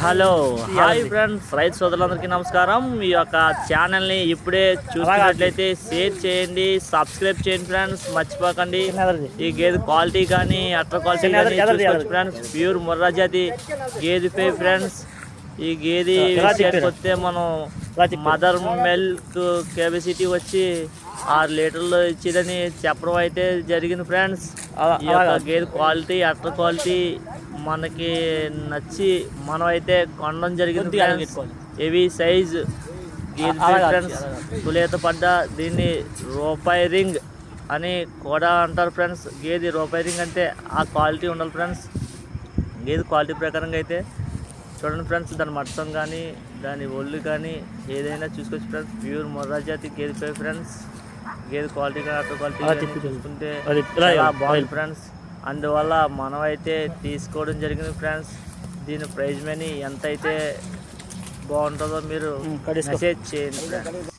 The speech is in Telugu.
హలో హాయ్ ఫ్రెండ్స్, రైతు సోదరులందరికీ నమస్కారం. ఈ యొక్క ఛానల్ని ఇప్పుడే చూస్తున్నట్లయితే షేర్ చేయండి, సబ్స్క్రైబ్ చేయండి ఫ్రెండ్స్, మర్చిపోకండి. ఈ గేదె క్వాలిటీ కానీ అట్ల క్వాలిటీ కానీ చూసుకోవచ్చు ఫ్రెండ్స్. ప్యూర్ ముర్రా జాతి గేదెపై ఫ్రెండ్స్. ఈ గేదె విషయానికి వస్తే మనం మదర్ మిల్క్ కెపాసిటీ వచ్చి 6 లీటర్లు ఇచ్చేదని చెప్పడం అయితే జరిగింది ఫ్రెండ్స్. ఈ యొక్క గేదె క్వాలిటీ అట్ల క్వాలిటీ మనకి నచ్చి మనం అయితే కొనడం జరిగింది. హెవీ సైజ్ గేదె ఫ్రెండ్స్. తులేత పడ్డ దీన్ని రూపాయి రింగ్ అని కూడా అంటారు ఫ్రెండ్స్. గేదె రూపాయి రింగ్ అంటే ఆ క్వాలిటీ ఉండాలి ఫ్రెండ్స్. గేదె క్వాలిటీ ప్రకారంగా అయితే చూడండి ఫ్రెండ్స్. దాని మట్టం కానీ దాని ఒళ్ళు కానీ ఏదైనా చూసుకోవచ్చు ఫ్రెండ్స్. ప్యూర్ ముర్రా జాతి గేదెపై ఫ్రెండ్స్. గేదె క్వాలిటీ కానీ అట్ల క్వాలిటీ చూసుకుంటే చాలా బాగుంది ఫ్రెండ్స్. అందువల్ల మనం అయితే తీసుకోవడం జరిగింది ఫ్రెండ్స్. దీని ప్రైజ్ మనీ ఎంత అయితే బాగుంటుందో మీరు మెసేజ్ చేయండి ఫ్రెండ్స్.